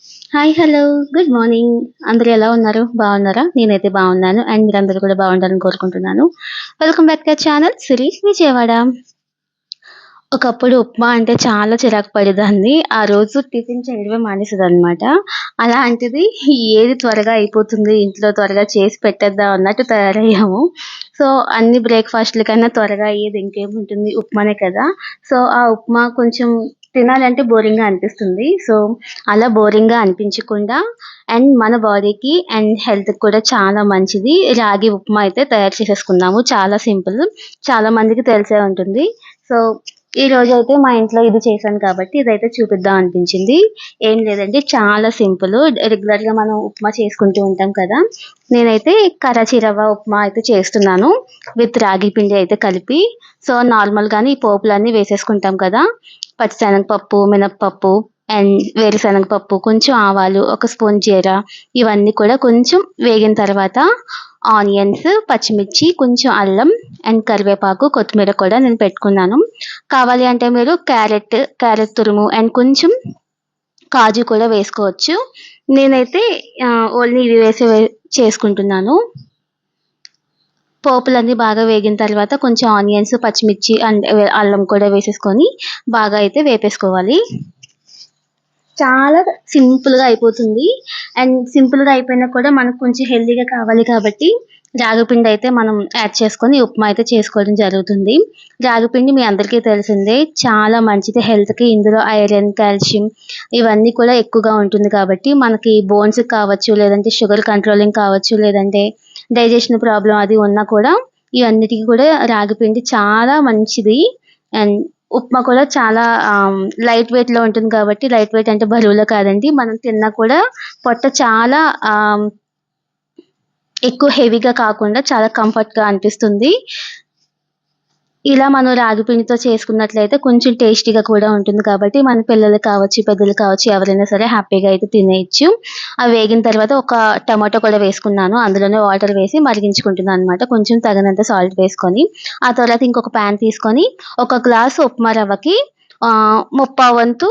Hi. Hello. Good morning. అందరూ ఎలా ఉన్నారు? బాగున్నారా? నేనైతే బాగున్నాను. అండ్ మీరందరూ కూడా బాగుండాలని కోరుకుంటున్నాను. Welcome back to our channel Siri Vijayawada. ఒకప్పుడు ఉప్మా అంటే చాలా చిరాకు పడేదాన్ని. ఆ రోజు టిఫిన్ చేయడమే మానేసేదనమాట. అలాంటిది ఏది త్వరగా అయిపోతుంది, ఇంట్లో త్వరగా చేసి పెట్టేద్దాం అన్నట్టు తయారయ్యాము. సో, అన్ని బ్రేక్‌ఫాస్ట్‌ల కన్నా త్వరగా అయ్యేది ఇంకేముంటుంది ఉప్మానే కదా! సో, ఆ ఉప్మా కొంచెం తినాలంటే బోరింగ్‌గా అనిపిస్తుంది. సో, అలా బోరింగ్‌గా అనిపించకుండా అండ్ మన బాడీకి అండ్ హెల్త్‌కి కూడా చాలా మంచిది. రాగి ఉప్మా అయితే తయారు చేసేసుకుందాము. చాలా సింపుల్. చాలా మందికి తెలిసే ఉంటుంది. సో, ఈరోజైతే మా ఇంట్లో ఇది చేశాను కాబట్టి ఇదైతే చూపిద్దాం అనిపించింది. ఏం లేదండి, చాలా సింపుల్. రెగ్యులర్‌గా మనం ఉప్మా చేసుకుంటూ ఉంటాం కదా! నేనైతే కరాచీ రవ్వ ఉప్మా అయితే చేస్తున్నాను. విత్ రాగి పిండి అయితే కలిపి. సో, నార్మల్‌గానే ఈ పోపులన్నీ వేసేసుకుంటాం కదా! పచ్చిశనగపప్పు, మినపప్పు అండ్ వేరుశనగ పప్పు, కొంచెం ఆవాలు, ఒక స్పూన్ జీర ఇవన్నీ కూడా కొంచెం వేగిన తర్వాత ఆనియన్స్, పచ్చిమిర్చి, కొంచెం అల్లం అండ్ కరివేపాకు, కొత్తిమీర కూడా నేను పెట్టుకున్నాను. కావాలి అంటే మీరు క్యారెట్ తురుము అండ్ కొంచెం కాజు కూడా వేసుకోవచ్చు. నేనైతే ఓన్లీ ఇవి చేసుకుంటున్నాను. పోపులన్నీ బాగా వేగిన తర్వాత కొంచెం ఆనియన్స్, పచ్చిమిర్చి అండ్ అల్లం కూడా వేసేసుకొని బాగా అయితే వేపేసుకోవాలి. చాలా సింపుల్‌గా అయిపోతుంది. అండ్ సింపుల్‌గా అయిపోయినా కూడా మనకు కొంచెం హెల్తీగా కావాలి కాబట్టి రాగిపిండి అయితే మనం యాడ్ చేసుకొని ఉప్మా అయితే చేసుకోవడం జరుగుతుంది. రాగిపిండి మీ అందరికీ తెలిసిందే. చాలా మంచిది హెల్త్‌కి. ఇందులో ఐరన్, కాల్షియం ఇవన్నీ కూడా ఎక్కువగా ఉంటుంది కాబట్టి మనకి బోన్స్‌కి కావచ్చు, లేదంటే షుగర్ కంట్రోలింగ్ కావచ్చు, లేదంటే డైజెషన్ ప్రాబ్లమ్ అది ఉన్నా కూడా ఇవన్నిటికి కూడా రాగిపిండి చాలా మంచిది. అండ్ ఉప్మా కూడా చాలా లైట్ వెయిట్‌లో ఉంటుంది కాబట్టి లైట్ వెయిట్ అంటే బరువులో కాదండి. మనం తిన్నా కూడా పొట్ట చాలా ఎక్కువ హెవీగా కాకుండా చాలా కంఫర్ట్‌గా అనిపిస్తుంది. ఇలా మనం రాగి పిండితో చేసుకున్నట్లయితే కొంచెం టేస్టీగా కూడా ఉంటుంది కాబట్టి మన పిల్లలు కావచ్చు, పెద్దలు కావచ్చు ఎవరైనా సరే హ్యాపీగా అయితే తినేయొచ్చు. అవి వేగిన తర్వాత ఒక టమాటో కూడా వేసుకున్నాను. అందులోనే వాటర్ వేసి మరిగించుకుంటున్నాననమాట. కొంచెం తగినంత సాల్ట్ వేసుకొని. ఆ తర్వాత ఇంకొక పాన్ తీసుకొని ఒక గ్లాసు ఉప్మా రవ్వకి ముప్పావు వంతు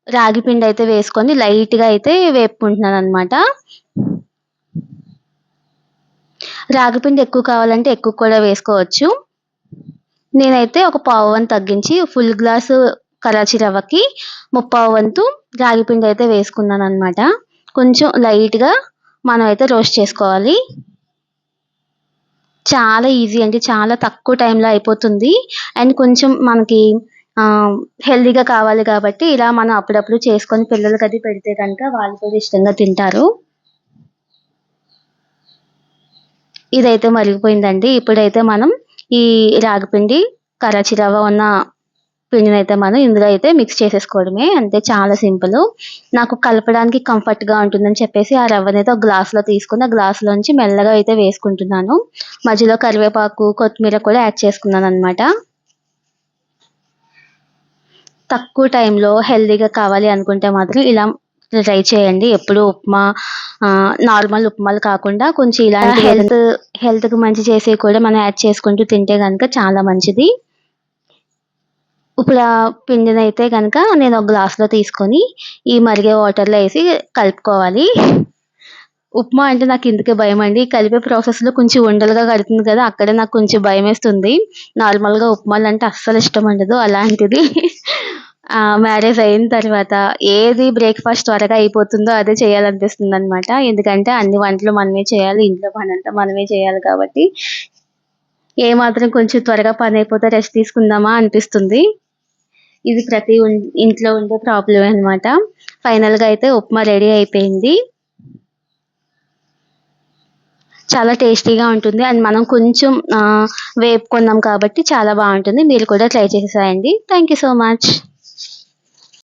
రాగి పిండి అయితే వేసుకొని లైట్‌గా అయితే వేపుకుంటున్నాననమాట. రాగి పిండి ఎక్కువ కావాలంటే ఎక్కువ కూడా వేసుకోవచ్చు. నేనైతే ఒక పావు వంతు తగ్గించి ఫుల్ గ్లాసు కరాచీ రవ్వకి ముప్పావు వంతు రాగి పిండి అయితే వేసుకున్నాననమాట. కొంచెం లైట్‌గా మనం అయితే రోస్ట్ చేసుకోవాలి. చాలా ఈజీ అండి. చాలా తక్కువ టైంలో అయిపోతుంది. అండ్ కొంచెం మనకి హెల్తీగా కావాలి కాబట్టి ఇలా మనం అప్పుడప్పుడు చేసుకొని పిల్లలకది పెడితే గనక వాళ్ళు కూడా ఇష్టంగా తింటారు. ఇదైతే మరిగిపోయిందండి. ఇప్పుడైతే మనం ఈ రాగిపిండి, కరాచీ రవ్వ ఉన్న పిండినైతే మనం ఇందులో అయితే మిక్స్ చేసేసుకోవడమే. అంతే, చాలా సింపులు. నాకు కలపడానికి కంఫర్ట్‌గా ఉంటుందని చెప్పేసి ఆ రవ్వనైతే ఒక గ్లాస్‌లో తీసుకొని, ఆ గ్లాస్‌లోంచి మెల్లగా అయితే వేసుకుంటున్నాను. మధ్యలో కరివేపాకు, కొత్తిమీర కూడా యాడ్ చేసుకున్నాననమాట. తక్కువ టైంలో హెల్తీగా కావాలి అనుకుంటే మాత్రం ఇలా ట్రై చేయండి. ఎప్పుడు ఉప్మా నార్మల్ ఉప్మాలు కాకుండా కొంచెం ఇలాంటి హెల్త్‌కి మంచి చేసేవి కూడా మనం యాడ్ చేసుకుంటూ తింటే గనక చాలా మంచిది. ఇప్పుడు ఆ పిండినైతే గనక నేను ఒక గ్లాస్‌లో తీసుకొని ఈ మరిగే వాటర్‌లో ఏసి కలుపుకోవాలి. ఉప్మా అంటే నాకు ఇందుకే భయమండి. కలిపే ప్రాసెస్‌లో కొంచెం ఉండలుగా కడుతుంది కదా! అక్కడే నాకు కొంచెం భయమేస్తుంది. నార్మల్‌గా ఉప్మాలంటే అస్సలు ఇష్టం ఉండదు. అలాంటిది మ్యారేజ్ అయిన తర్వాత ఏది బ్రేక్‌ఫాస్ట్ త్వరగా అయిపోతుందో అదే చేయాలనిపిస్తుందనమాట. ఎందుకంటే అన్ని వంటలు మనమే చేయాలి. ఇంట్లో పనంతా మనమే చేయాలి కాబట్టి ఏ మాత్రం కొంచెం త్వరగా పనైపోతే రెస్ట్ తీసుకుందామా అనిపిస్తుంది. ఇది ప్రతి ఇంట్లో ఉండే ప్రాబ్లమే అనమాట. ఫైనల్‌గా అయితే ఉప్మా రెడీ అయిపోయింది. చాలా టేస్టీగా ఉంటుంది. అండ్ మనం కొంచెం వేపుకున్నాం కాబట్టి చాలా బావుంటుంది. మీరు కూడా ట్రై చేసేసేయండి. Thank you so much.